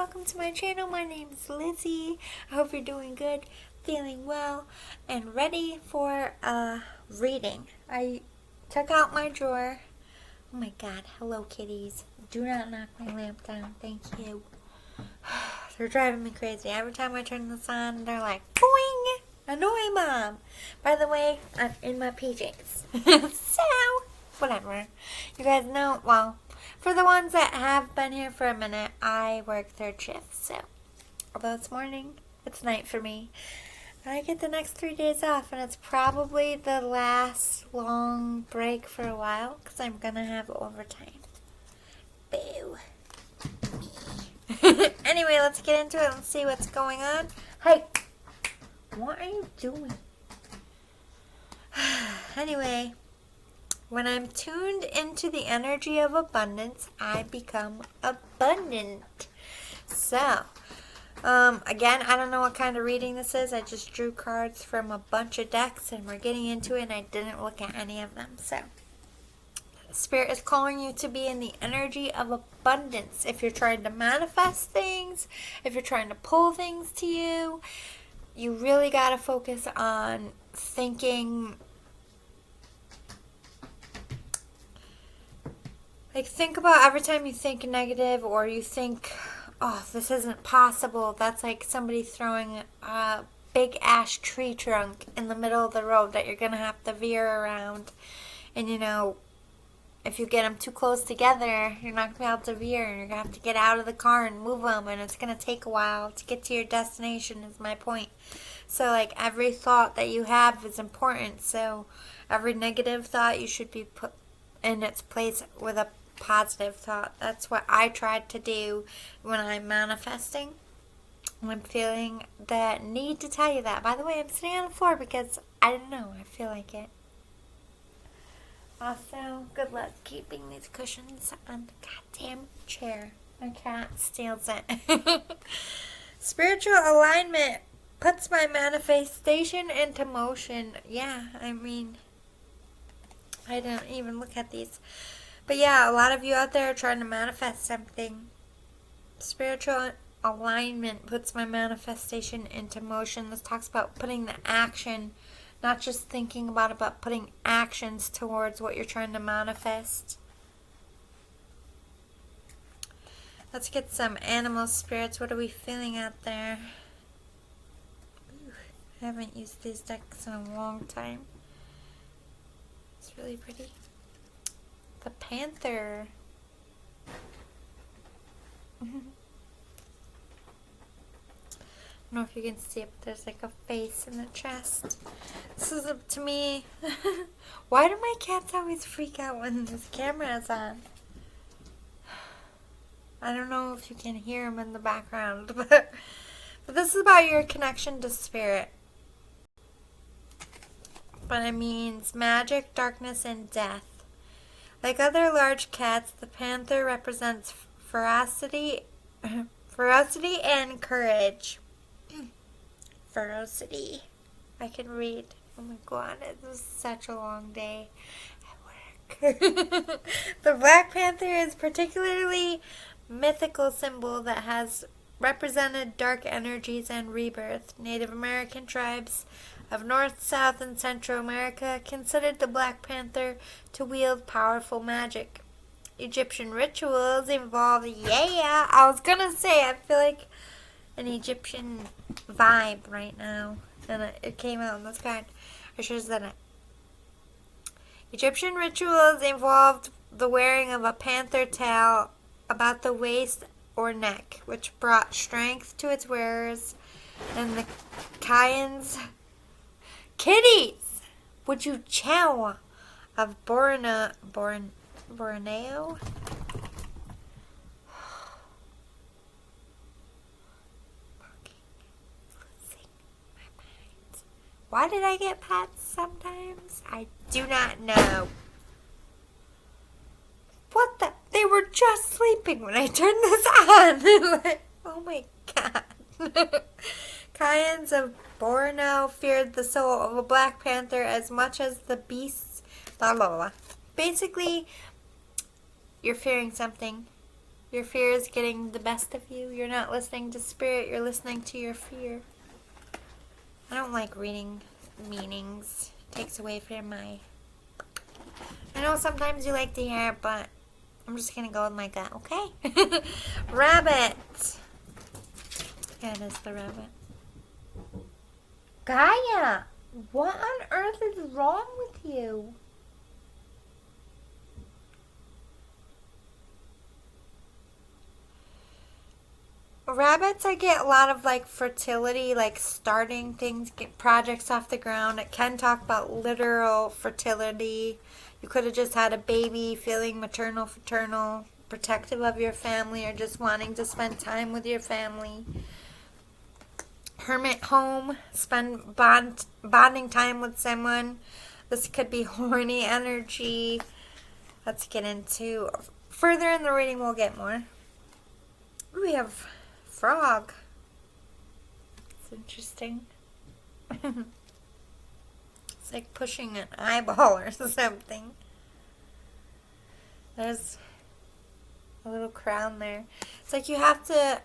welcome to my channel. My name is Lizzie. I hope you're doing good, feeling well, and ready for a reading. I took out my drawer. Oh my god, hello kitties. Do not knock my lamp down, thank you. They're driving me crazy. Every time I turn this on, they're like, boing! Annoy mom! By the way, I'm in my PJs. So, whatever. You guys know, well, for the ones that have been here for a minute, I work third shift, so although it's morning, it's night for me. I get the next 3 days off, and it's probably the last long break for a while, because I'm going to have overtime. Boo. Anyway, let's get into it and see what's going on. Hey, what are you doing? Anyway, when I'm tuned into the energy of abundance, I become abundant. So, again, I don't know what kind of reading this is. I just drew cards from a bunch of decks, and we're getting into it, and I didn't look at any of them. So, Spirit is calling you to be in the energy of abundance. If you're trying to manifest things, if you're trying to pull things to you, you really got to focus on thinking. Like, think about every time you think negative or you think, oh, this isn't possible. That's like somebody throwing a big ash tree trunk in the middle of the road that you're going to have to veer around. And, you know, if you get them too close together, you're not going to be able to veer. And you're going to have to get out of the car and move them. And it's going to take a while to get to your destination is my point. So, like, every thought that you have is important. So, every negative thought you should be put in its place with a positive thought. That's what I tried to do when I'm manifesting. I'm feeling the need to tell you that. By the way, I'm sitting on the floor because I don't know. I feel like it. Also, good luck keeping these cushions on the goddamn chair. My cat steals it. Spiritual alignment puts my manifestation into motion. Yeah, I mean, I don't even look at these. But yeah, a lot of you out there are trying to manifest something. Spiritual alignment puts my manifestation into motion. This talks about putting the action, not just thinking about it, but putting actions towards what you're trying to manifest. Let's get some animal spirits. What are we feeling out there? Ooh, I haven't used these decks in a long time. It's really pretty. The panther. I don't know if you can see it, but there's like a face in the chest. This is up to me. Why do my cats always freak out when this camera is on? I don't know if you can hear them in the background, but this is about your connection to spirit. But it means magic, darkness, and death. Like other large cats, the panther represents ferocity and courage. Ferocity. I can read. Oh my god, this is such a long day at work. The Black Panther is particularly mythical symbol that has represented dark energies and rebirth. Native American tribes of North, South, and Central America considered the Black Panther to wield powerful magic. Egyptian rituals involve, yeah, I was gonna say, I feel like an Egyptian vibe right now, and it came out in this card. I should have said it. Egyptian rituals involved the wearing of a panther tail about the waist or neck, which brought strength to its wearers, and the Kayans, kitties, would you chow, of Borneo? Why did I get pets sometimes? I do not know. What the? They were just sleeping when I turned this on. Like, oh my god. Kayans of Borneo feared the soul of a Black Panther as much as the beasts. Blah, blah, blah. Basically, you're fearing something. Your fear is getting the best of you. You're not listening to spirit. You're listening to your fear. I don't like reading meanings. It takes away from my... I know sometimes you like to hear it, but I'm just going to go with my gut, okay? Rabbit. Yeah, it is the rabbit. Gaia, what on earth is wrong with you? Rabbits, I get a lot of like fertility, like starting things, get projects off the ground. It can talk about literal fertility. You could have just had a baby, feeling maternal, fraternal, protective of your family, or just wanting to spend time with your family. Hermit home, spend bonding time with someone. This could be horny energy. Let's get into further in the reading. We'll get more. We have frog. It's interesting. It's like pushing an eyeball or something. There's a little crown there. It's like you have to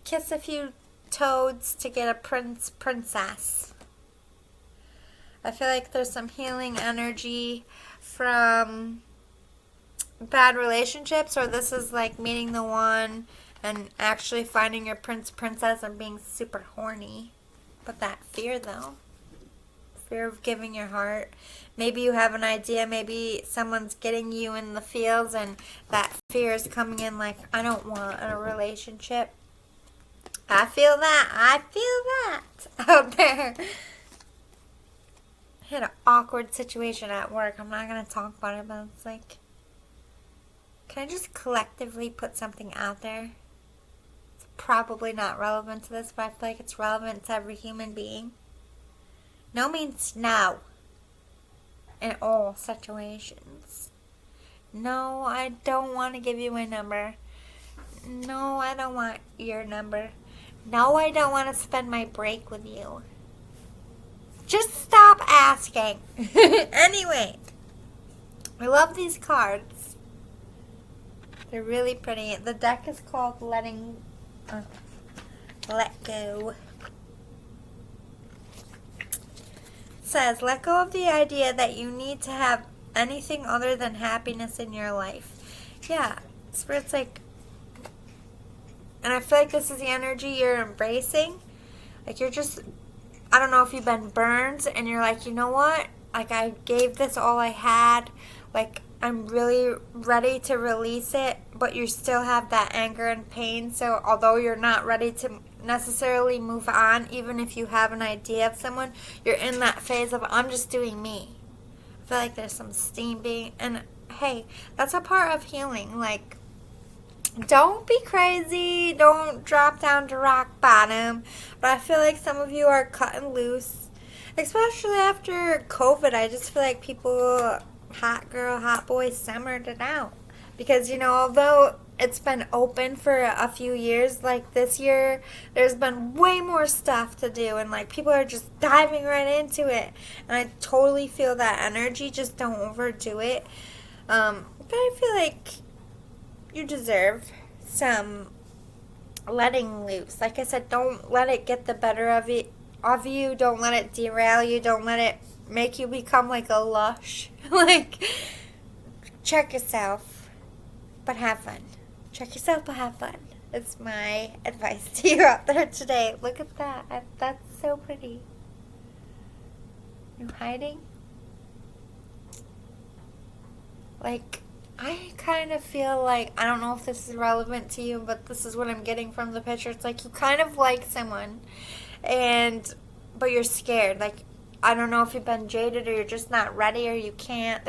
kiss a few toads to get a princess. I feel like there's some healing energy from bad relationships, or this is like meeting the one and actually finding your princess and being super horny. But that fear though, fear of giving your heart. Maybe you have an idea, maybe someone's getting you in the fields and that fear is coming in like, I don't want a relationship. I feel that out there. I had an awkward situation at work. I'm not going to talk about it, but it's like, can I just collectively put something out there? It's probably not relevant to this, but I feel like it's relevant to every human being. No means no. In all situations. No, I don't want to give you my number. No, I don't want your number. No, I don't want to spend my break with you. Just stop asking. Anyway, I love these cards. They're really pretty. The deck is called Let Go. It says, let go of the idea that you need to have anything other than happiness in your life. Yeah, Spirit's like, and I feel like this is the energy you're embracing. Like you're just, I don't know if you've been burned and you're like, you know what? Like I gave this all I had. Like I'm really ready to release it, but you still have that anger and pain. So although you're not ready to necessarily move on, even if you have an idea of someone, you're in that phase of, I'm just doing me. I feel like there's some steam being, and hey, that's a part of healing. Like, don't be crazy. Don't drop down to rock bottom. But I feel like some of you are cutting loose. Especially after COVID. I just feel like people, hot girl, hot boy, summered it out. Because, you know, although it's been open for a few years, like this year, there's been way more stuff to do. And, like, people are just diving right into it. And I totally feel that energy. Just don't overdo it. But I feel like you deserve some letting loose. Like I said, don't let it get the better of you. Don't let it derail you. Don't let it make you become like a lush. Like, check yourself, but have fun. Check yourself, but have fun. It's my advice to you out there today. Look at that. That's so pretty. You hiding? Like, I kind of feel like, I don't know if this is relevant to you, but this is what I'm getting from the picture. It's like you kind of like someone, but you're scared. Like, I don't know if you've been jaded or you're just not ready or you can't.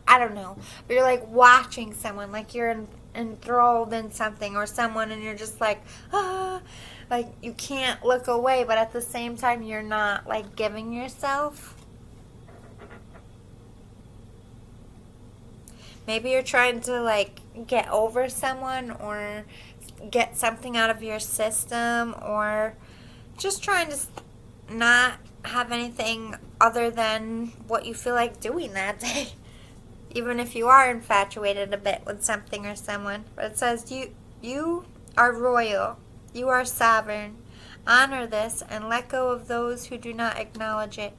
I don't know. But you're like watching someone, like you're enthralled in something or someone, and you're just like, ah, like you can't look away, but at the same time, you're not like giving yourself. Maybe you're trying to, like, get over someone or get something out of your system, or just trying to not have anything other than what you feel like doing that day. even if you are infatuated a bit with something or someone. But it says you are royal. You are sovereign. Honor this and let go of those who do not acknowledge it.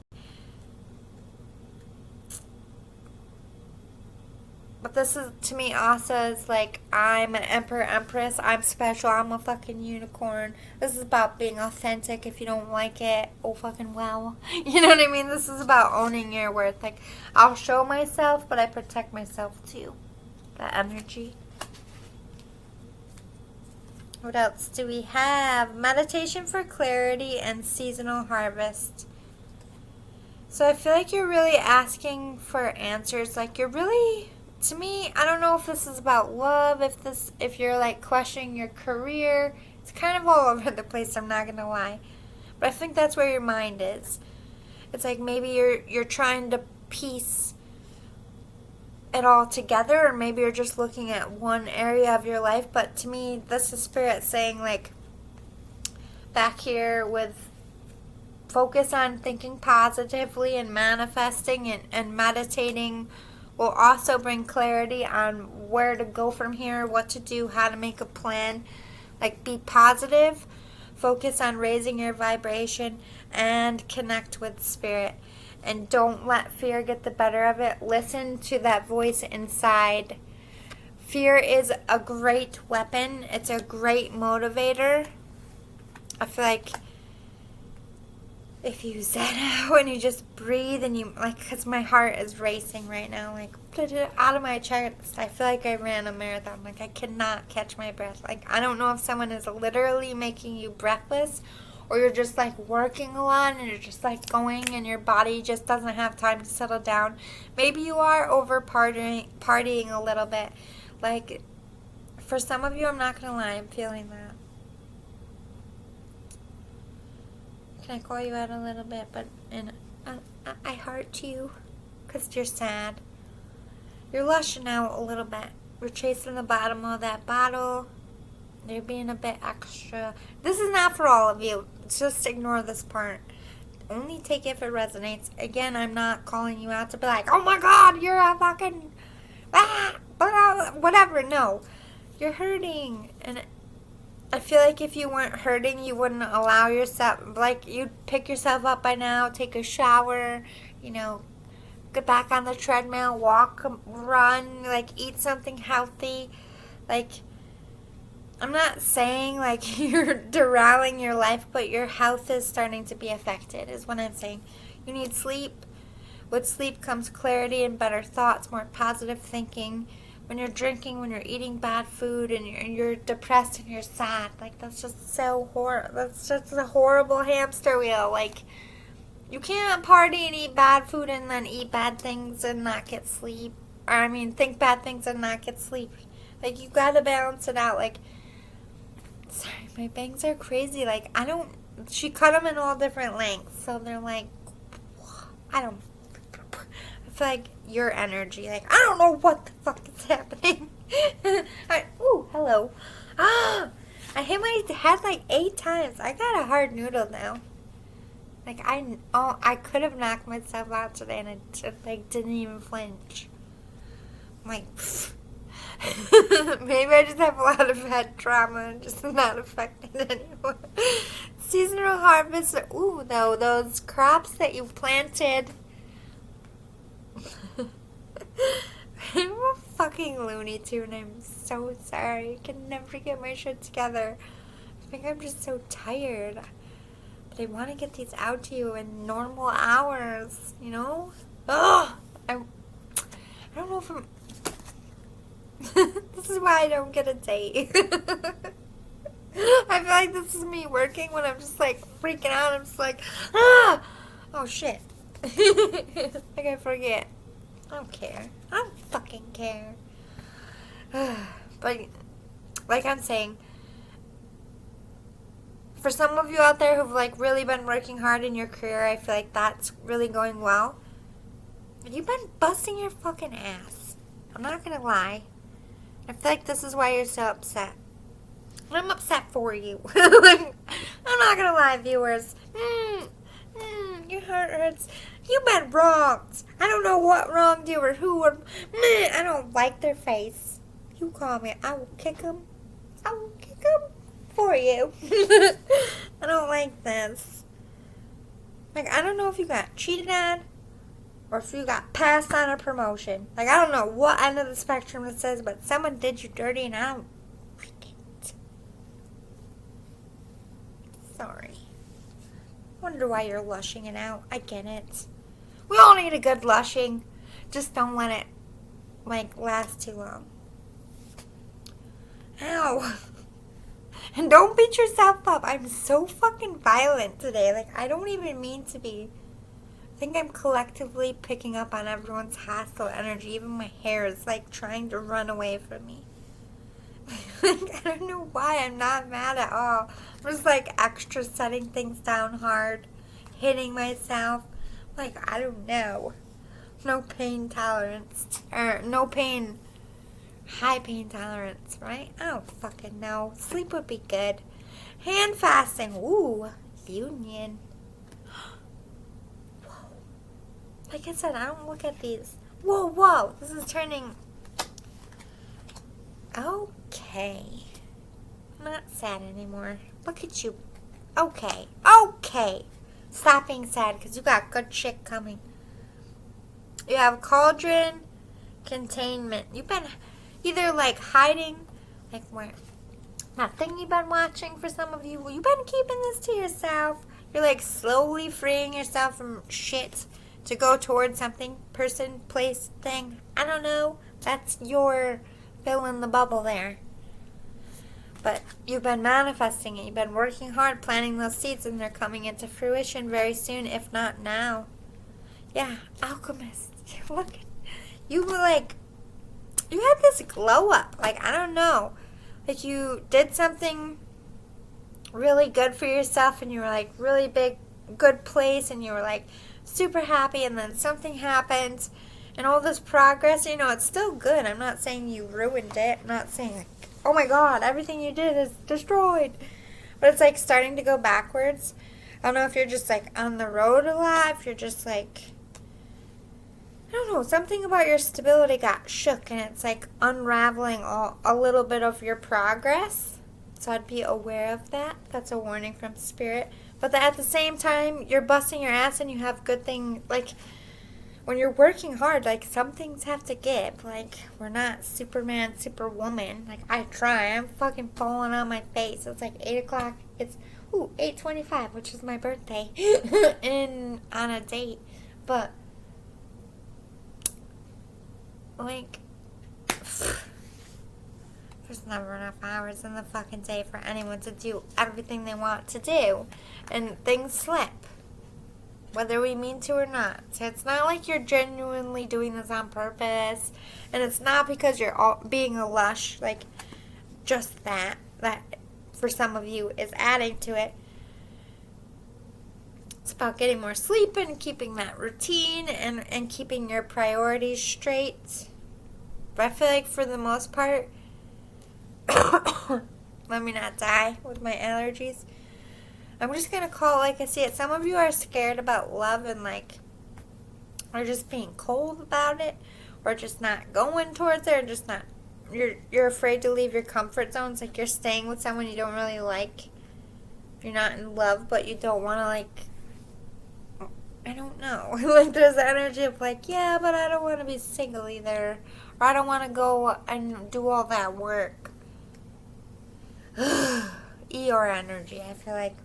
But this is, to me, also is like, I'm an emperor, empress, I'm special, I'm a fucking unicorn. This is about being authentic. If you don't like it, oh fucking well. You know what I mean? This is about owning your worth. Like, I'll show myself, but I protect myself too. That energy. What else do we have? Meditation for clarity and seasonal harvest. So I feel like you're really asking for answers. Like, you're really... To me, I don't know if this is about love, if you're like questioning your career. It's kind of all over the place, I'm not gonna lie. But I think that's where your mind is. It's like maybe you're trying to piece it all together, or maybe you're just looking at one area of your life. But to me, this is Spirit saying, like, back here with focus on thinking positively and manifesting and meditating will also bring clarity on where to go from here, what to do, how to make a plan. Like, be positive, focus on raising your vibration, and connect with Spirit. And don't let fear get the better of it. Listen to that voice inside. Fear is a great weapon. It's a great motivator. I feel like if you zen out and you just breathe and you, like, because my heart is racing right now, like, get it out of my chest. I feel like I ran a marathon. Like, I cannot catch my breath. Like, I don't know if someone is literally making you breathless, or you're just, like, working a lot and you're just, like, going and your body just doesn't have time to settle down. Maybe you are over partying a little bit. Like, for some of you, I'm not going to lie, I'm feeling that. Can I call you out a little bit? But I heart you because you're sad. You're lushing out a little bit. You're chasing the bottom of that bottle. You're being a bit extra. This is not for all of you. Just ignore this part. Only take it if it resonates. Again, I'm not calling you out to be like, oh my God, you're a fucking whatever. No, you're hurting, and I feel like if you weren't hurting, you wouldn't allow yourself, like, you'd pick yourself up by now, take a shower, you know, get back on the treadmill, walk, run, like, eat something healthy. Like, I'm not saying, like, you're derailing your life, but your health is starting to be affected, is what I'm saying. You need sleep. With sleep comes clarity and better thoughts, more positive thinking. When you're drinking, when you're eating bad food, and you're depressed and you're sad, like, that's just so horrible. That's just a horrible hamster wheel. Like, you can't party and eat bad food and then eat bad things and not get sleep. Or, I mean, think bad things and not get sleep. Like, you gotta balance it out. Like, sorry, my bangs are crazy. Like, she cut them in all different lengths. So they're like, I feel like your energy, like, I don't know what the fuck is happening. Ooh, hello. I hit my head like 8 times. I got a hard noodle now. Like, I could have knocked myself out today, and I just, like, didn't even flinch. I'm like, maybe I just have a lot of head trauma and just not affected anymore. Seasonal harvest. Ooh, though, those crops that you planted. I'm a fucking Looney Tune. I'm so sorry. I can never get my shit together. I think I'm just so tired. But I want to get these out to you in normal hours, you know? Ugh! I don't know if I'm... This is why I don't get a date. I feel like this is me working when I'm just, like, freaking out. I'm just like, ah! Oh, shit. Like, I forget. I don't care. I don't fucking care. But, like I'm saying, for some of you out there who've, like, really been working hard in your career, I feel like that's really going well. But you've been busting your fucking ass. I'm not gonna lie. I feel like this is why you're so upset. And I'm upset for you. Like, I'm not gonna lie, viewers. Your heart hurts. You've been wronged. I don't know what wronged you or who or meh, I don't like their face. You call me. I will kick them. I will kick them for you. I don't like this. Like, I don't know if you got cheated on or if you got passed on a promotion. Like, I don't know what end of the spectrum it says, but someone did you dirty and I don't like it. Sorry. Wonder why you're lushing it out. I get it. We all need a good lushing. Just don't let it, like, last too long. Ow. And don't beat yourself up. I'm so fucking violent today. Like, I don't even mean to be. I think I'm collectively picking up on everyone's hostile energy. Even my hair is, like, trying to run away from me. Like, I don't know why. I'm not mad at all. I'm just, like, extra setting things down hard. Hitting myself. Like, I don't know. No pain tolerance. Or, no pain. High pain tolerance, right? I don't fucking know. Sleep would be good. Hand fasting. Ooh. Union. Whoa. Like I said, I don't look at these. Whoa, whoa. This is turning. Okay. I'm not sad anymore. Look at you. Okay. Okay. Stop being sad because you got good shit coming. You have cauldron containment. You've been either like hiding, like where that thing you've been watching for some of you. Well, you've been keeping this to yourself. You're like slowly freeing yourself from shit to go towards something, person, place, thing. I don't know. That's your fill in the bubble there. But you've been manifesting it. You've been working hard, planting those seeds, and they're coming into fruition very soon, if not now. Yeah, alchemist. Look, you were like, you had this glow up. Like, I don't know. Like, you did something really good for yourself, and you were like, really big, good place, and you were like, super happy, and then something happened, and all this progress, you know, it's still good. I'm not saying you ruined it. I'm not saying, like, oh my God, everything you did is destroyed. But it's like starting to go backwards. I don't know if you're just like on the road a lot, if you're just like, I don't know, something about your stability got shook and it's like unraveling a little bit of your progress. So I'd be aware of that. That's a warning from Spirit. But at the same time, you're busting your ass and you have good thing, like, when you're working hard, like, some things have to give. Like, we're not Superman, Superwoman. Like, I try. I'm fucking falling on my face. It's like 8 o'clock. It's, 8:25, which is my birthday. On a date. But, like, there's never enough hours in the fucking day for anyone to do everything they want to do. And things slip. Whether we mean to or not. So it's not like you're genuinely doing this on purpose. And it's not because you're all being a lush. Like, just that for some of you is adding to it. It's about getting more sleep and keeping that routine and keeping your priorities straight. But I feel like for the most part, let me not die with my allergies. I'm just going to call it like I see it. Some of you are scared about love and like, or just being cold about it, or just not going towards it, or just not, you're afraid to leave your comfort zones. Like you're staying with someone you don't really like. You're not in love, but you don't want to like, I don't know. Like there's the energy of like, yeah, but I don't want to be single either. Or I don't want to go and do all that work. Eeyore energy, I feel like.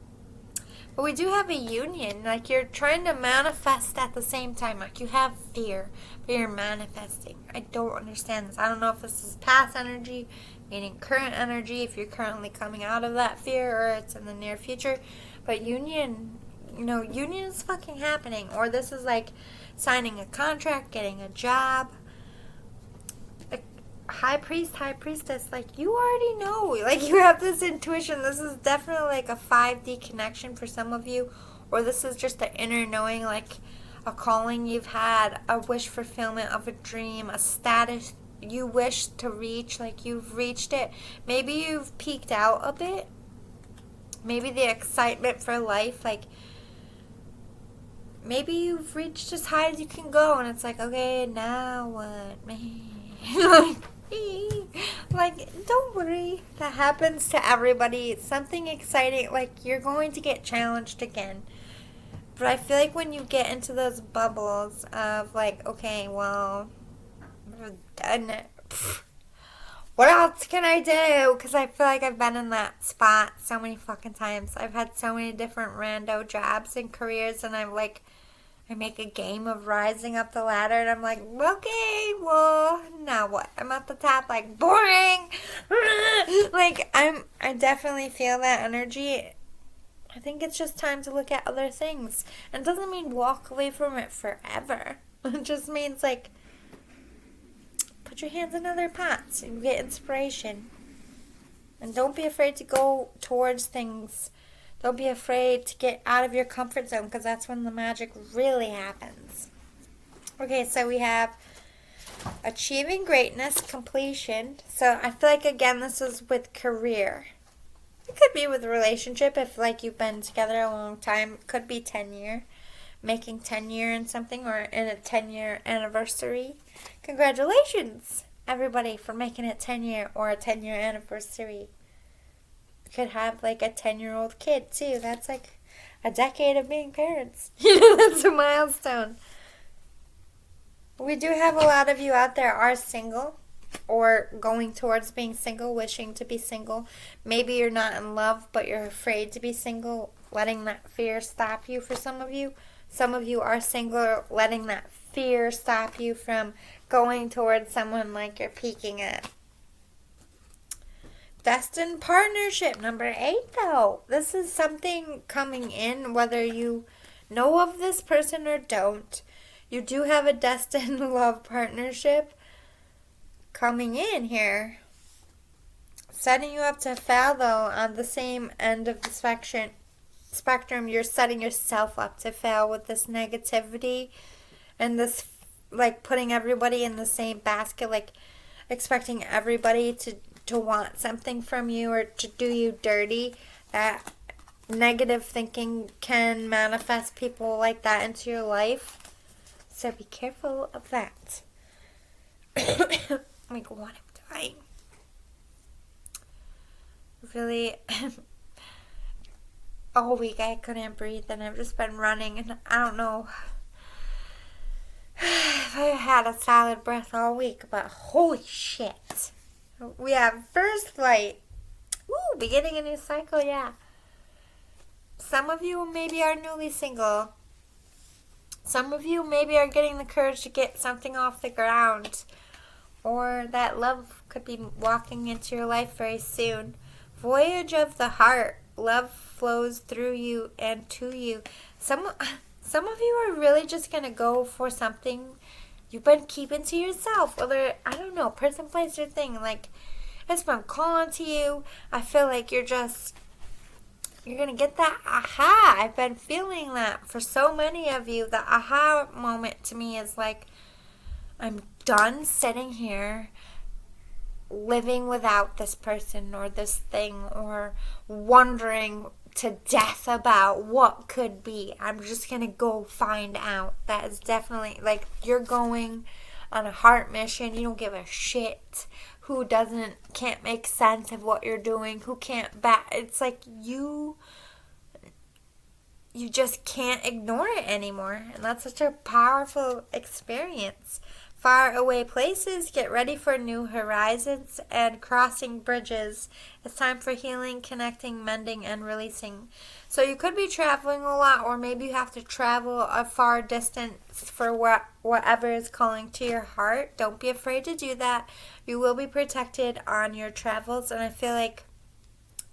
But we do have a union. Like, you're trying to manifest at the same time. Like, you have fear, but you're manifesting. I don't understand this. I don't know if this is past energy, meaning current energy, if you're currently coming out of that fear, or it's in the near future. But union, you know, union is fucking happening. Or this is like signing a contract, getting a job. High priest, high priestess, like, you already know. Like, you have this intuition. This is definitely like a 5D connection for some of you. Or this is just the inner knowing, like a calling you've had, a wish fulfillment of a dream, a status you wish to reach, like you've reached it. Maybe you've peaked out a bit. Maybe the excitement for life, like, maybe you've reached as high as you can go, and it's like, okay, now what, man? Like, don't worry. That happens to everybody. It's something exciting. Like, you're going to get challenged again. But I feel like when you get into those bubbles of, like, okay, well, I've done it. What else can I do? Because I feel like I've been in that spot so many fucking times. I've had so many different rando jobs and careers, and I'm like, I make a game of rising up the ladder, and I'm like, okay, well, now what? I'm at the top, like, boring. Like, I definitely feel that energy. I think it's just time to look at other things. And it doesn't mean walk away from it forever. It just means, like, put your hands in other pots and get inspiration. And don't be afraid to go towards things. Don't be afraid to get out of your comfort zone, because that's when the magic really happens. Okay, so we have achieving greatness, completion. So I feel like, again, this is with career. It could be with a relationship if, like, you've been together a long time. It could be 10-year. Making 10-year in something, or in a 10-year anniversary. Congratulations, everybody, for making it 10-year or a 10-year anniversary. Could have, like, a 10-year-old kid, too. That's, like, a decade of being parents. That's a milestone. We do have a lot of you out there are single, or going towards being single, wishing to be single. Maybe you're not in love, but you're afraid to be single, letting that fear stop you for some of you. Some of you are single, letting that fear stop you from going towards someone like you're peeking at. Destined partnership, number 8, though. This is something coming in, whether you know of this person or don't. You do have a destined love partnership coming in here. Setting you up to fail, though, on the same end of the spectrum, you're setting yourself up to fail with this negativity and this, like, putting everybody in the same basket, like, expecting everybody to want something from you or to do you dirty. That negative thinking can manifest people like that into your life. So be careful of that. Oh my God, I'm dying. Really, all week I couldn't breathe, and I've just been running, and I don't know if I had a solid breath all week, but holy shit. We have first flight. Woo, beginning a new cycle, yeah. Some of you maybe are newly single. Some of you maybe are getting the courage to get something off the ground. Or that love could be walking into your life very soon. Voyage of the heart. Love flows through you and to you. Some of you are really just going to go for something you've been keeping to yourself. Whether, I don't know, person, place, or thing. Like, it's been calling to you. I feel like you're going to get that aha. I've been feeling that for so many of you. The aha moment to me is like, I'm done sitting here living without this person or this thing or wondering to death about what could be. I'm just going to go find out. That is definitely, like, you're going on a heart mission. You don't give a shit who can't make sense of what you're doing, who can't it's like you just can't ignore it anymore. And that's such a powerful experience. Far away places, get ready for new horizons and crossing bridges. It's time for healing, connecting, mending, and releasing. So you could be traveling a lot, or maybe you have to travel a far distance for whatever is calling to your heart. Don't be afraid to do that. You will be protected on your travels, and I feel like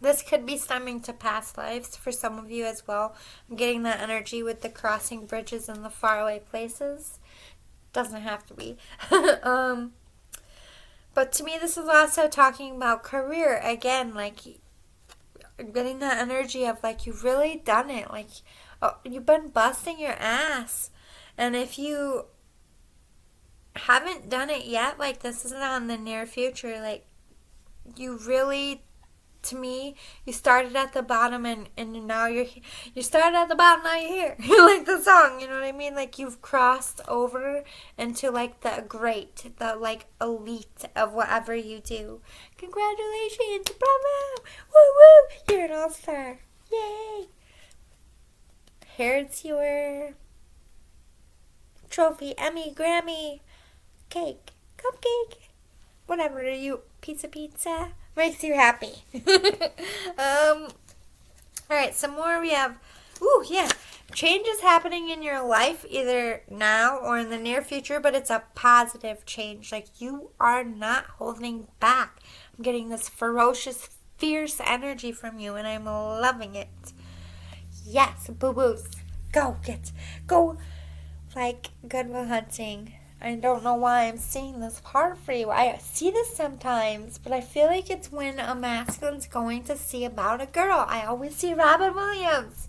this could be stemming to past lives for some of you as well. I'm getting that energy with the crossing bridges and the faraway places. Doesn't have to be. But to me, this is also talking about career. Again, like, getting that energy of, like, you've really done it. Like, you've been busting your ass. And if you haven't done it yet, like, this isn't on the near future. Like, you really to me, you started at the bottom and now you started at the bottom, now you're here. Like the song, you know what I mean? Like you've crossed over into like the great, the like elite of whatever you do. Congratulations, bravo, woo woo, you're an all-star, yay. Here's your trophy, Emmy, Grammy, cake, cupcake, whatever you, pizza makes you happy. Alright, some more we have, change is happening in your life either now or in the near future, but it's a positive change. Like you are not holding back. I'm getting this ferocious, fierce energy from you and I'm loving it. Yes, boo-boos. Go like Good Will Hunting. I don't know why I'm seeing this part for you. I see this sometimes, but I feel like it's when a masculine's going to see about a girl. I always see Robin Williams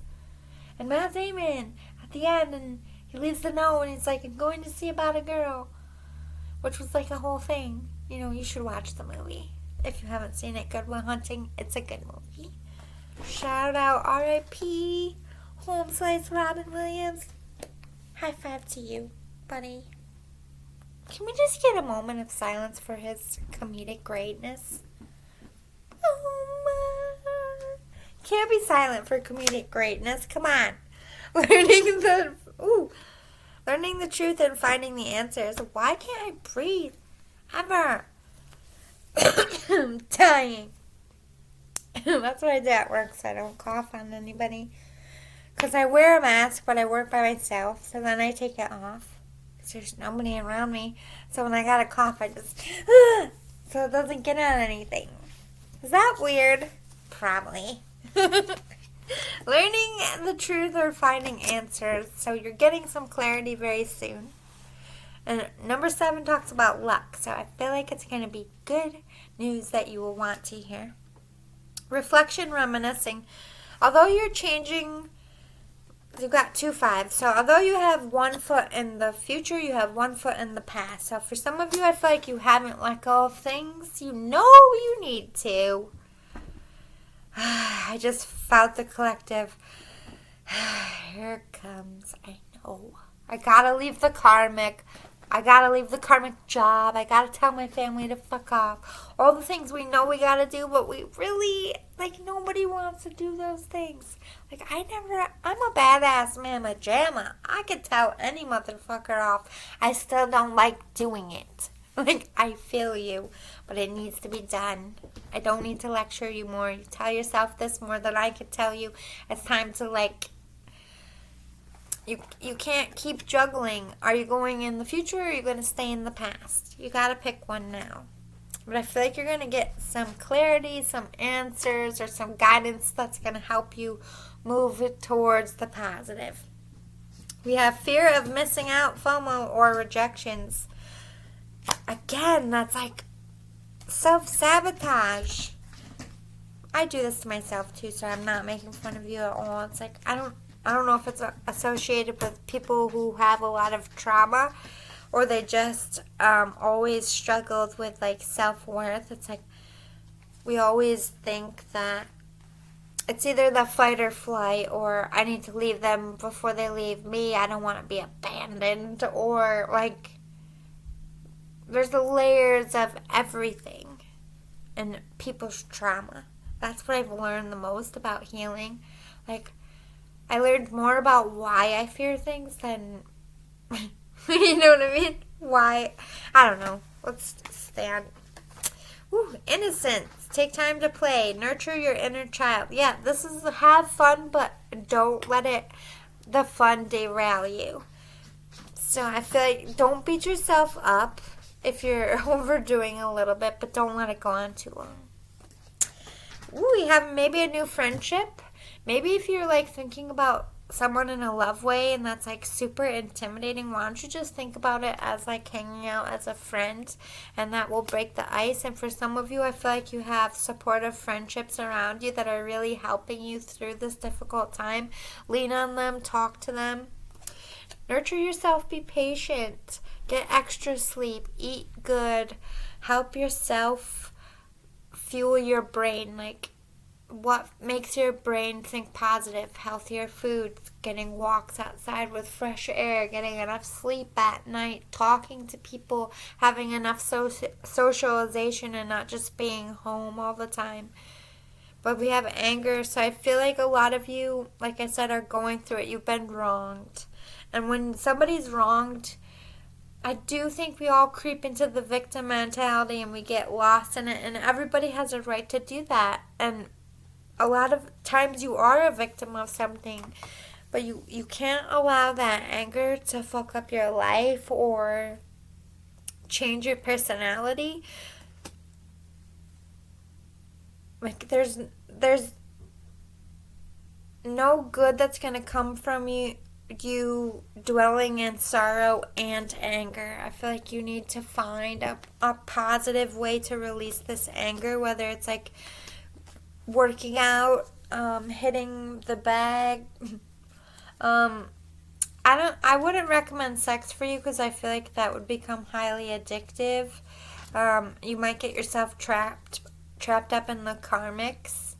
and Matt Damon at the end, and he leaves the note, and he's like, I'm going to see about a girl, which was like a whole thing. You know, you should watch the movie. If you haven't seen it, Good Will Hunting, it's a good movie. Shout out R.I.P. Home Slice Robin Williams. High five to you, buddy. Can we just get a moment of silence for his comedic greatness? Oh my. Can't be silent for comedic greatness. Come on. Learning the truth and finding the answers. Why can't I breathe? Ever. I'm dying. That's what I do at work so I don't cough on anybody. Because I wear a mask, but I work by myself, so then I take it off. There's nobody around me. So when I got a cough, I just, so it doesn't get on anything. Is that weird? Probably. Learning the truth or finding answers. So you're getting some clarity very soon. And number 7 talks about luck. So I feel like it's going to be good news that you will want to hear. Reflection, reminiscing. Although you're changing, you've got 2 5s. So although you have 1 foot in the future, you have 1 foot in the past. So for some of you, I feel like you haven't let go of things you know you need to. I just felt the collective. Here it comes. I know. I gotta leave the karmic. I gotta leave the karmic job. I gotta tell my family to fuck off. All the things we know we gotta do, but we really, like, nobody wants to do those things. Like, I'm a badass mamma jamma. I could tell any motherfucker off. I still don't like doing it. Like, I feel you, but it needs to be done. I don't need to lecture you more. You tell yourself this more than I could tell you. It's time to, like, you can't keep juggling. Are you going in the future or are you going to stay in the past? You got to pick one now. But I feel like you're going to get some clarity, some answers, or some guidance that's going to help you move it towards the positive. We have fear of missing out, FOMO, or rejections. Again, that's like self-sabotage. I do this to myself too, so I'm not making fun of you at all. It's like, I don't know if it's associated with people who have a lot of trauma or they just always struggled with like self-worth. It's like we always think that it's either the fight or flight, or I need to leave them before they leave me. I don't want to be abandoned, or like there's the layers of everything and people's trauma. That's what I've learned the most about healing. Like, I learned more about why I fear things than, you know what I mean? Why? I don't know. Let's stand. Ooh, innocence. Take time to play. Nurture your inner child. Yeah, this is have fun, but don't let the fun derail you. So I feel like don't beat yourself up if you're overdoing a little bit, but don't let it go on too long. Ooh, we have maybe a new friendship. Maybe if you're like thinking about someone in a love way and that's like super intimidating, why don't you just think about it as like hanging out as a friend, and that will break the ice. And for some of you, I feel like you have supportive friendships around you that are really helping you through this difficult time. Lean on them, talk to them. Nurture yourself, be patient, get extra sleep, eat good, help yourself fuel your brain. Like, what makes your brain think positive, healthier foods, getting walks outside with fresh air, getting enough sleep at night, talking to people, having enough socialization and not just being home all the time. But we have anger, so I feel like a lot of you, like I said, are going through it. You've been wronged. And when somebody's wronged, I do think we all creep into the victim mentality and we get lost in it, and everybody has a right to do that. And a lot of times you are a victim of something, but you can't allow that anger to fuck up your life or change your personality. Like, there's no good that's going to come from you dwelling in sorrow and anger. I feel like you need to find a positive way to release this anger, whether it's like working out, hitting the bag. I wouldn't recommend sex for you because I feel like that would become highly addictive. You might get yourself trapped up in the karmics.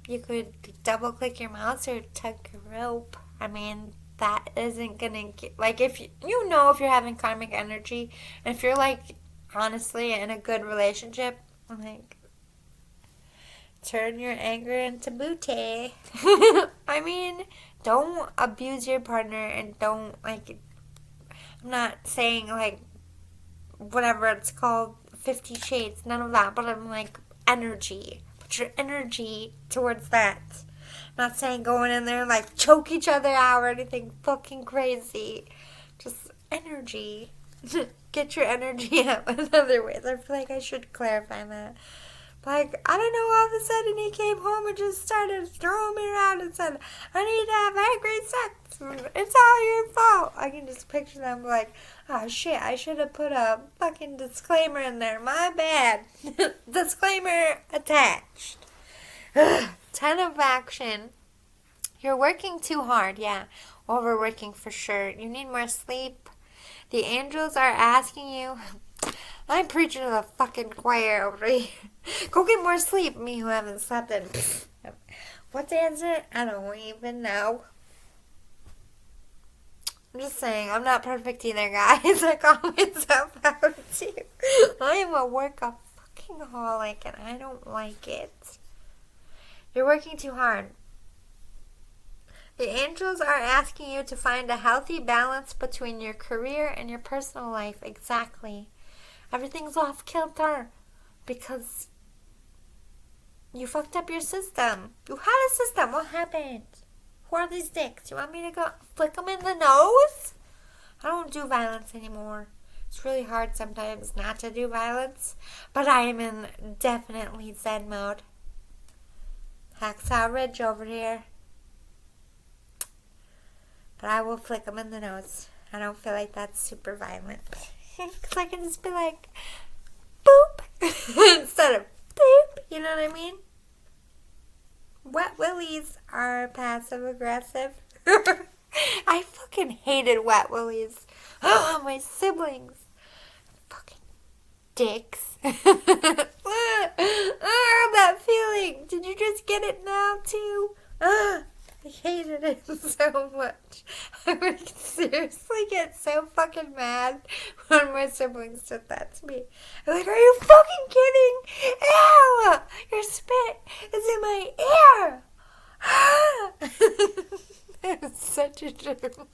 You could double click your mouse or tug your rope. I mean, that isn't gonna get, like, if if you're having karmic energy, and if you're like honestly in a good relationship, like, turn your anger into booty. I mean, don't abuse your partner, and don't, like, I'm not saying like whatever it's called, 50 Shades, none of that, but I'm like, energy. Put your energy towards that. I'm not saying going in there and like choke each other out or anything fucking crazy. Just energy. Get your energy out in other ways. I feel like I should clarify that. Like, I don't know, all of a sudden he came home and just started throwing me around and said, I need to have angry sex. It's all your fault. I can just picture them like, oh shit, I should have put a fucking disclaimer in there. My bad. Disclaimer attached. 10 of action. You're working too hard, yeah. Overworking for sure. You need more sleep. The angels are asking you. I'm preaching to the fucking choir over here. Go get more sleep, me who haven't slept in. What's the answer? I don't even know. I'm just saying, I'm not perfect either, guys. I call myself out too. I am a workaholic and I don't like it. You're working too hard. The angels are asking you to find a healthy balance between your career and your personal life. Exactly. Everything's off kilter because you fucked up your system. You had a system. What happened? Who are these dicks? You want me to go flick them in the nose? I don't do violence anymore. It's really hard sometimes not to do violence, but I am in definitely Zen mode. Hacksaw Ridge over here. But I will flick them in the nose. I don't feel like that's super violent. Because I can just be like, boop, instead of boop, you know what I mean? Wet willies are passive aggressive. I fucking hated wet willies. Oh, my siblings. Fucking dicks. That feeling. Did you just get it now, too? I hated it so much. I would seriously get so fucking mad when my siblings did that to me. I'm like, are you fucking kidding? Ew! Your spit is in my ear! That was such a joke.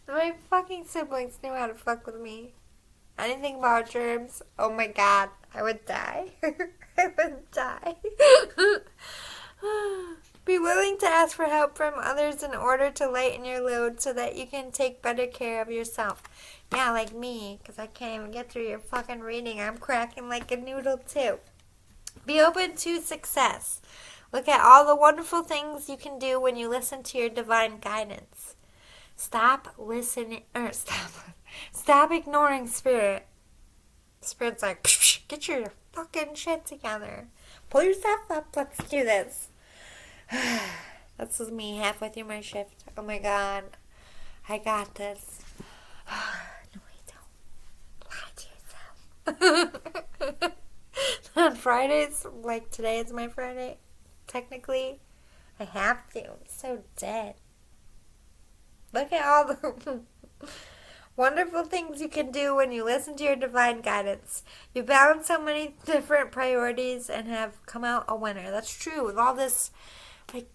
My fucking siblings knew how to fuck with me. Anything about germs, oh my god, I would die. I would die. Be willing to ask for help from others in order to lighten your load so that you can take better care of yourself. Yeah, like me, because I can't even get through your fucking reading. I'm cracking like a noodle too. Be open to success. Look at all the wonderful things you can do when you listen to your divine guidance. Stop ignoring spirit. Spirit's like, psh, get your fucking shit together. Pull yourself up. Let's do this. This is me halfway through my shift. Oh my god. I got this. No, I don't. Lie to yourself. Not Fridays, like today is my Friday, technically, I have to. I'm so dead. Look at all the wonderful things you can do when you listen to your divine guidance. You balance so many different priorities and have come out a winner. That's true. With all this, like,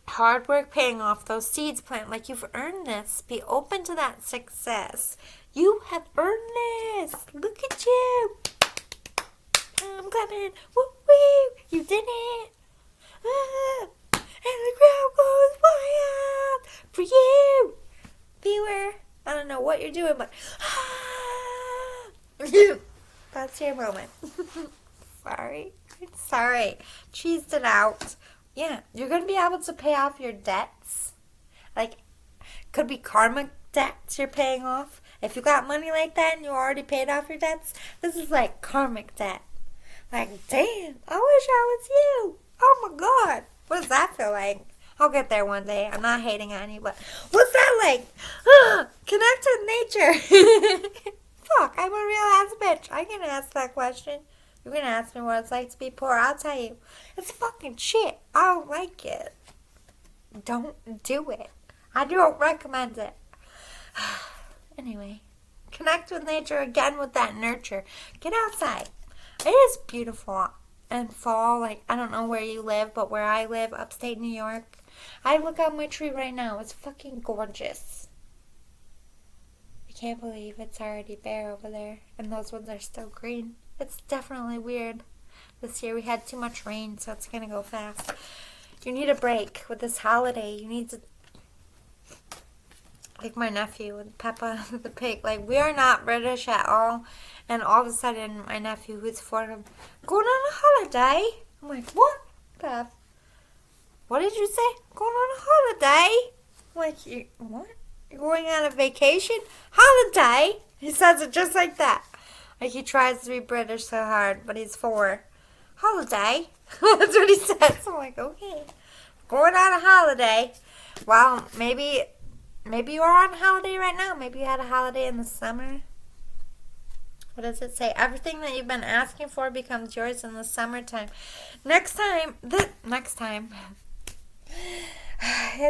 hard work paying off, those seeds planted, like, you've earned this. Be open to that success. You have earned this. Look at you. I'm clapping. Woo woo. You did it. Ah, and the crowd goes wild for you, viewer. I don't know what you're doing, but that's your moment. Sorry. Cheesed it out. Yeah, you're going to be able to pay off your debts. Like, could be karmic debts you're paying off. If you got money like that and you already paid off your debts, this is like karmic debt. Like, damn, I wish I was you. Oh my God. What does that feel like? I'll get there one day. I'm not hating on you, but what's that like? Connect with nature. Fuck, I'm a real ass bitch. I can ask that question. You can ask me what it's like to be poor. I'll tell you. It's fucking shit. I don't like it. Don't do it. I don't recommend it. Anyway, connect with nature again with that nurture. Get outside. It is beautiful. And fall, like, I don't know where you live, but where I live, upstate New York, I look out my tree right now. It's fucking gorgeous. I can't believe it's already bare over there, and those ones are still green. It's definitely weird. This year we had too much rain, so it's gonna go fast. You need a break with this holiday. You need to, like my nephew with Peppa the pig. Like, we are not British at all. And all of a sudden, my nephew, who's 4, going on a holiday. I'm like, what? Bev? What did you say? Going on a holiday? I'm like, what? You're going on a vacation? Holiday? He says it just like that. Like, he tries to be British so hard, but he's 4. Holiday? That's what he says. I'm like, okay. Going on a holiday. Well, maybe you are on a holiday right now. Maybe you had a holiday in the summer. What does it say? Everything that you've been asking for becomes yours in the summertime. Next time. It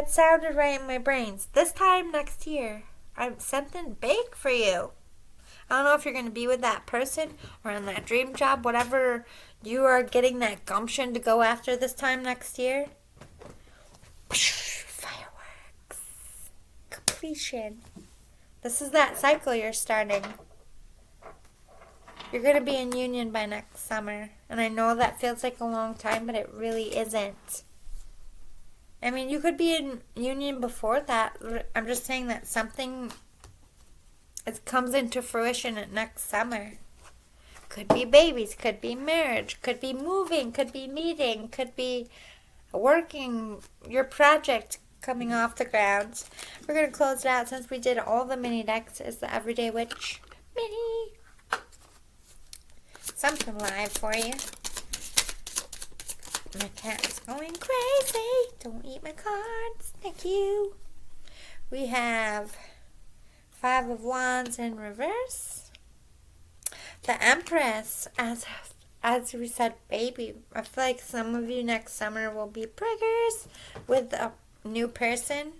sounded right in my brains. This time next year, I'm something big for you. I don't know if you're going to be with that person or on that dream job, whatever you are getting that gumption to go after this time next year. Fireworks. Completion. This is that cycle you're starting. You're going to be in union by next summer. And I know that feels like a long time, but it really isn't. I mean, you could be in union before that. I'm just saying that something comes into fruition at next summer. Could be babies, could be marriage, could be moving, could be meeting, could be working, your project coming off the ground. We're going to close it out since we did all the mini decks. Is the Everyday Witch mini. Something live for you. My cat's going crazy. Don't eat my cards. Thank you. We have 5 of Wands in reverse. The Empress, as we said, baby. I feel like some of you next summer will be priggers with a new person.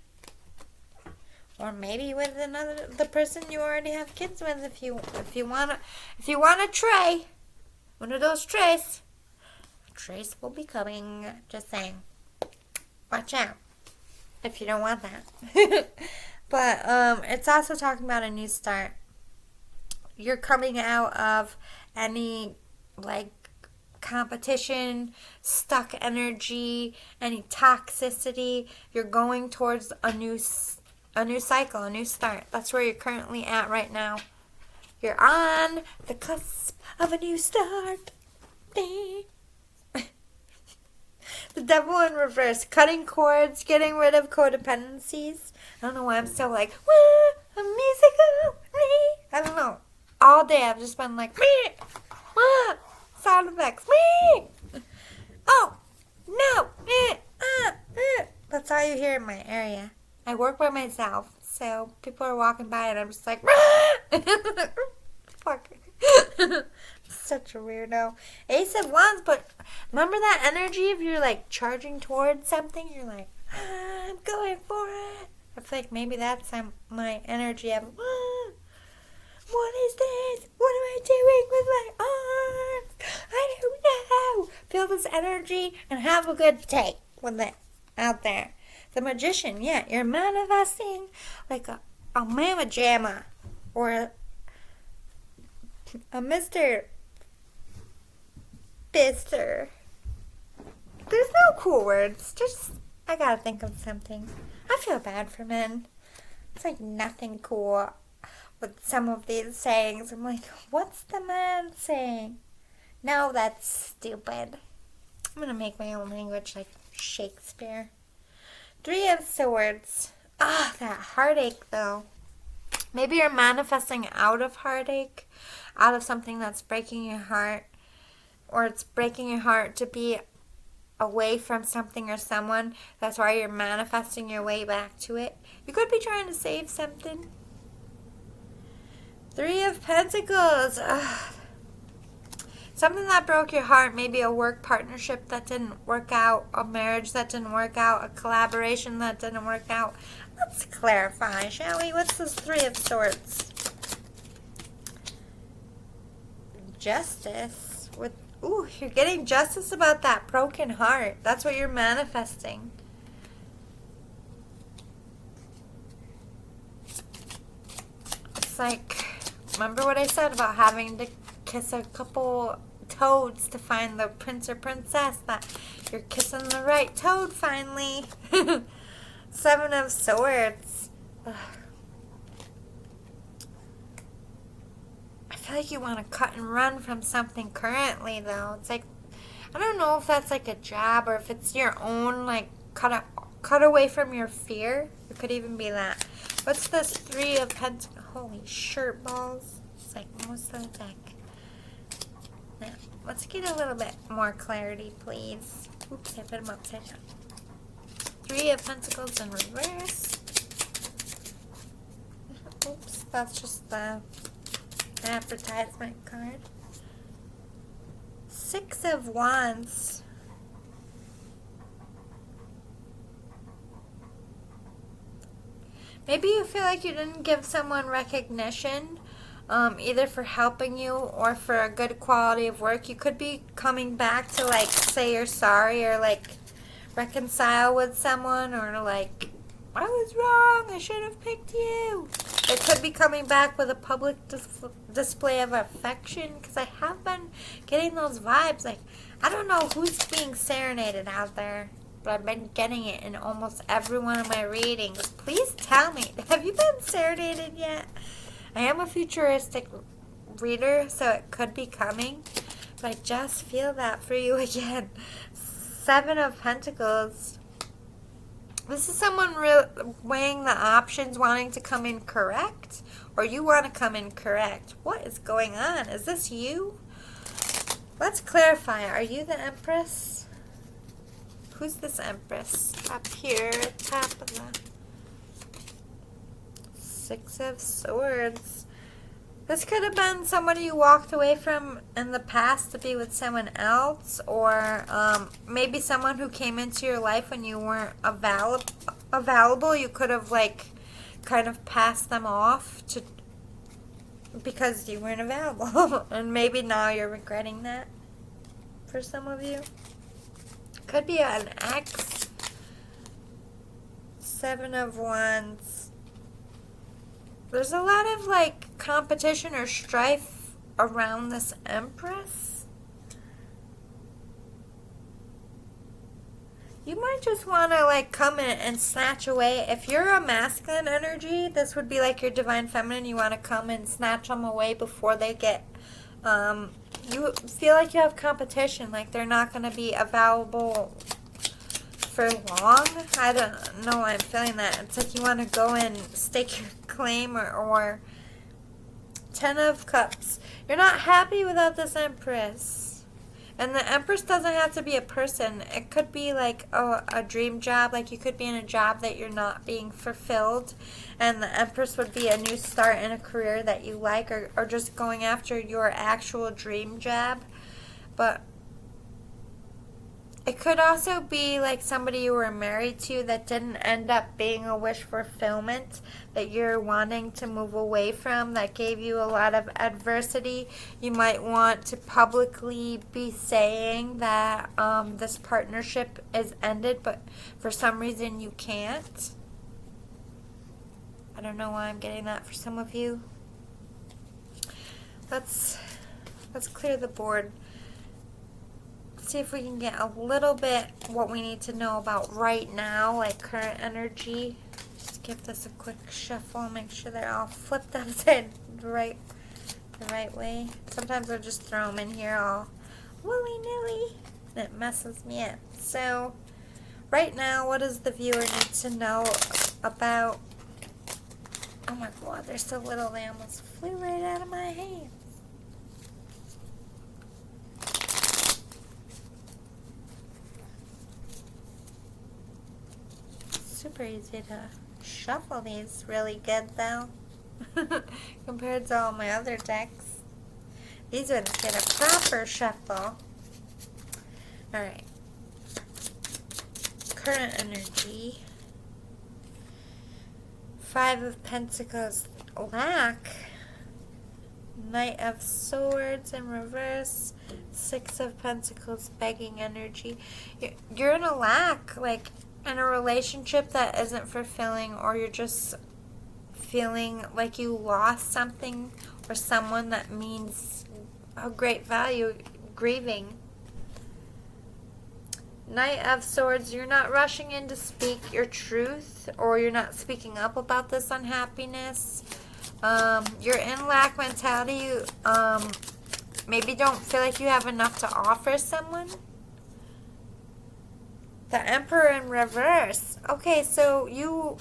Or maybe with the person you already have kids with. If you want a tray. One of those trays. Trays will be coming. Just saying. Watch out. If you don't want that. But it's also talking about a new start. You're coming out of any like competition, stuck energy, any toxicity. You're going towards a new cycle, a new start. That's where you're currently at right now. You're on the cusp of a new start. The Devil in reverse. Cutting cords, getting rid of codependencies. I don't know why I'm still like, a musical. I don't know. All day I've just been like, sound effects. Oh, no. That's all you hear in my area. I work by myself, so people are walking by and I'm just like, fuck. Such a weirdo. Ace of Wands, but remember that energy if you're like charging towards something? You're like, I'm going for it. I feel like maybe that's my energy of, what is this? What am I doing with my arms? I don't know. Feel this energy and have a good day with it out there. The Magician, yeah, you're manifesting like a mamma jamma or a Mr. Fister. There's no cool words. Just, I gotta think of something. I feel bad for men. It's like nothing cool with some of these sayings. I'm like, what's the man saying? No, that's stupid. I'm gonna make my own language like Shakespeare. 3 of Swords. Ah, that heartache though. Maybe you're manifesting out of heartache, out of something that's breaking your heart, or it's breaking your heart to be away from something or someone. That's why you're manifesting your way back to it. You could be trying to save something. 3 of Pentacles. Ugh. Something that broke your heart, maybe a work partnership that didn't work out, a marriage that didn't work out, a collaboration that didn't work out. Let's clarify, shall we? What's this 3 of Swords? Justice. Ooh, you're getting justice about that broken heart. That's what you're manifesting. It's like, remember what I said about having to kiss a couple toads to find the prince or princess, that you're kissing the right toad finally. 7 of Swords. Ugh. I feel like you want to cut and run from something currently though. It's like, I don't know if that's like a job or if it's your own, like cut away from your fear. It could even be that. What's this 3 of Pentacles? Holy shirt balls. It's like most of the deck. Now, let's get a little bit more clarity, please. Oops, I put them upside down. 3 of Pentacles in reverse. Oops, that's just the advertisement card. 6 of Wands. Maybe you feel like you didn't give someone recognition, either for helping you or for a good quality of work. You could be coming back to like say you're sorry or like reconcile with someone, or like, I was wrong, I should have picked you. It could be coming back with a public display of affection, because I have been getting those vibes. Like, I don't know who's being serenaded out there, but I've been getting it in almost every one of my readings. Please tell me, have you been serenaded yet? I am a futuristic reader, so it could be coming, but I just feel that for you again. 7 of Pentacles. This is someone weighing the options, wanting to come in correct, or you want to come in correct. What is going on? Is this you? Let's clarify. Are you the Empress? Who's this Empress? Up here, top of the 6 of Swords. This could have been somebody you walked away from in the past to be with someone else, or maybe someone who came into your life when you weren't available. You could have like kind of passed them off to because you weren't available. And maybe now you're regretting that for some of you. Could be an ex. 7 of Wands. There's a lot of like competition or strife around this Empress. You might just want to like come in and snatch away. If you're a masculine energy, this would be like your divine feminine. You want to come and snatch them away before they get, you feel like you have competition, like they're not going to be available for long. I don't know why I'm feeling that. It's like you want to go and stake your claim, or 10 of Cups. You're not happy without this Empress. And the Empress doesn't have to be a person. It could be like a dream job. Like you could be in a job that you're not being fulfilled. And the Empress would be a new start in a career that you like, or just going after your actual dream job. But it could also be like somebody you were married to that didn't end up being a wish fulfillment that you're wanting to move away from, that gave you a lot of adversity. You might want to publicly be saying that this partnership is ended, but for some reason you can't. I don't know why I'm getting that for some of you. Let's clear the board. See if we can get a little bit what we need to know about right now, like current energy. Just give this a quick shuffle, make sure they're all flipped upside the right way. Sometimes I'll just throw them in here all willy-nilly, and it messes me up. So right now, what does the viewer need to know about? Oh my God, they're so little they almost flew right out of my hand. Super easy to shuffle these really good though compared to all my other decks. These would get a proper shuffle. Alright. Current energy. 5 of Pentacles, lack. Knight of Swords in reverse. 6 of Pentacles, begging energy. You're in a lack, like in a relationship that isn't fulfilling, or you're just feeling like you lost something or someone that means a great value, grieving. Knight of Swords, you're not rushing in to speak your truth, or you're not speaking up about this unhappiness. You're in lack mentality. You maybe don't feel like you have enough to offer someone. The Emperor in reverse. Okay, so you,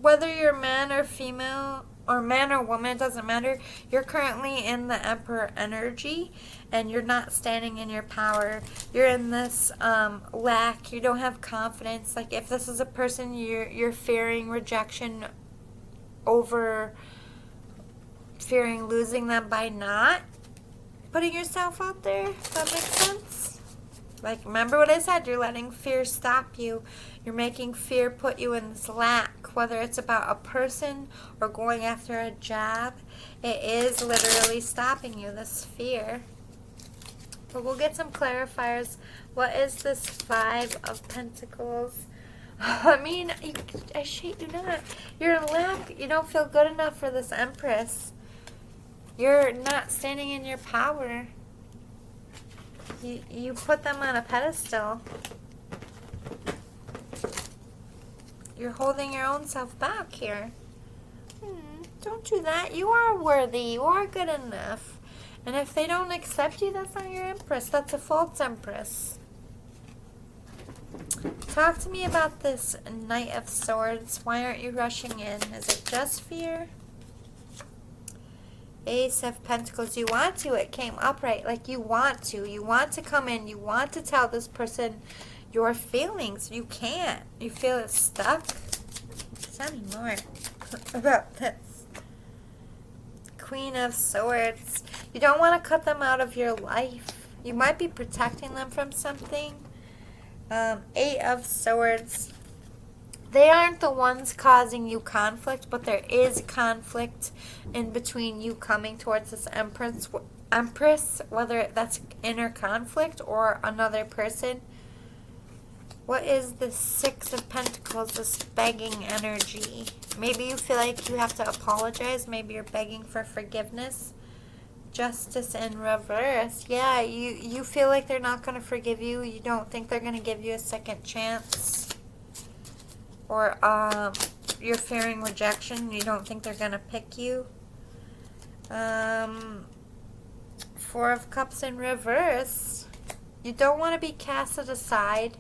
whether you're man or female, or man or woman, it doesn't matter. You're currently in the Emperor energy, and you're not standing in your power. You're in this lack. You don't have confidence. Like if this is a person you're fearing rejection over fearing losing them by not putting yourself out there. Does that make sense? Like, remember what I said, you're letting fear stop you. You're making fear put you in this lack, whether it's about a person or going after a job. It is literally stopping you, this fear. But we'll get some clarifiers. What is this 5 of Pentacles? I mean, I shit you not. You're in lack. You don't feel good enough for this Empress. You're not standing in your power. You put them on a pedestal. You're holding your own self back here. Don't do that. You are worthy. You are good enough. And if they don't accept you, that's not your Empress. That's a false Empress. Talk to me about this Knight of Swords. Why aren't you rushing in? Is it just fear? Ace of Pentacles. You want to. It came upright. Like you want to. You want to come in. You want to tell this person your feelings. You can't. You feel it's stuck. Tell me more about this. Queen of Swords. You don't want to cut them out of your life. You might be protecting them from something. 8 of Swords. They aren't the ones causing you conflict, but there is conflict in between you coming towards this Empress, whether that's inner conflict or another person. What is the 6 of Pentacles, this begging energy? Maybe you feel like you have to apologize. Maybe you're begging for forgiveness. Justice in reverse. Yeah, you feel like they're not going to forgive you. You don't think they're going to give you a second chance. Or you're fearing rejection. You don't think they're going to pick you. 4 of Cups in reverse. You don't want to be casted aside.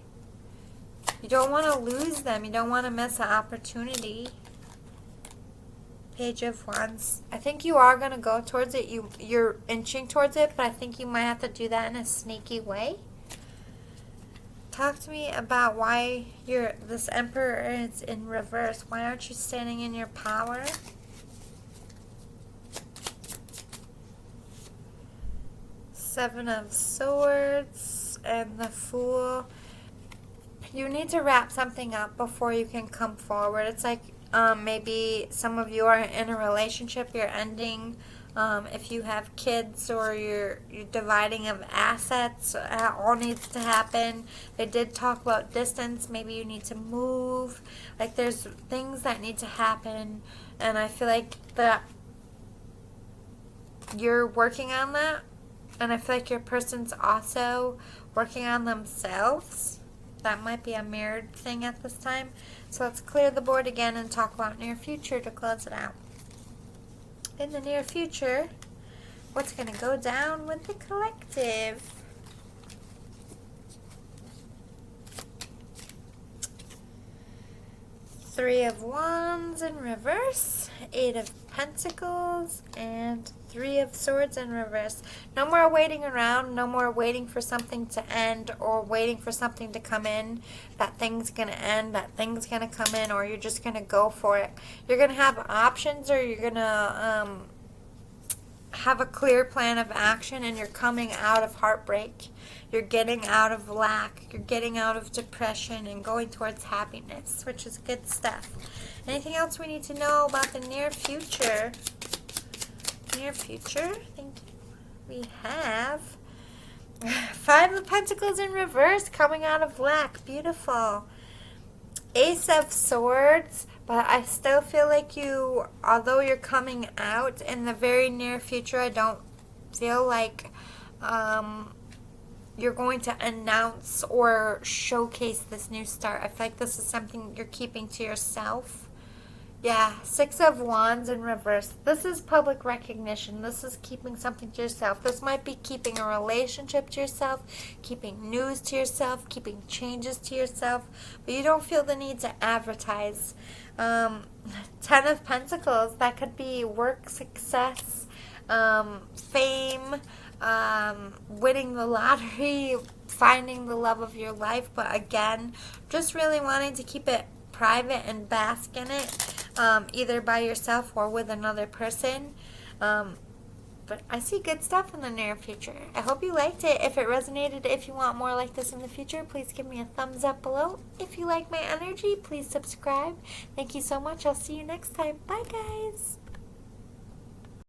You don't want to lose them. You don't want to miss an opportunity. Page of Wands. I think you are going to go towards it. You're inching towards it, but I think you might have to do that in a sneaky way. Talk to me about why this Emperor is in reverse. Why aren't you standing in your power? Seven of Swords and the Fool. You need to wrap something up before you can come forward. It's like maybe some of you are in a relationship, you're ending. If you have kids or you're dividing of assets, all needs to happen. They did talk about distance. Maybe you need to move. Like there's things that need to happen, and I feel like that you're working on that, and I feel like your person's also working on themselves. That might be a mirrored thing at this time. So let's clear the board again and talk about near future to close it out. In the near future, what's going to go down with the collective? Three of Wands in reverse, Eight of Pentacles, and Three of Swords in reverse. No more waiting around, no more waiting for something to end or waiting for something to come in, that thing's going to end, that thing's going to come in, or you're just going to go for it. You're going to have options, or you're going to have a clear plan of action, and you're coming out of heartbreak. You're getting out of lack. You're getting out of depression and going towards happiness, which is good stuff. Anything else we need to know about the near future? Near future, thank you. We have Five of Pentacles in reverse coming out of lack. Beautiful. Ace of Swords. But I still feel like you, although you're coming out in the very near future, I don't feel like you're going to announce or showcase this new start. I feel like this is something you're keeping to yourself. Yeah, Six of Wands in reverse. This is public recognition. This is keeping something to yourself. This might be keeping a relationship to yourself, keeping news to yourself, keeping changes to yourself, but you don't feel the need to advertise. Ten of Pentacles, that could be work success, fame, winning the lottery, finding the love of your life, but again, just really wanting to keep it private and bask in it, either by yourself or with another person. But I see good stuff in the near future. I hope you liked it. If it resonated, if you want more like this in the future, please give me a thumbs up below. If you like my energy, please subscribe. Thank you so much. I'll see you next time. Bye, guys.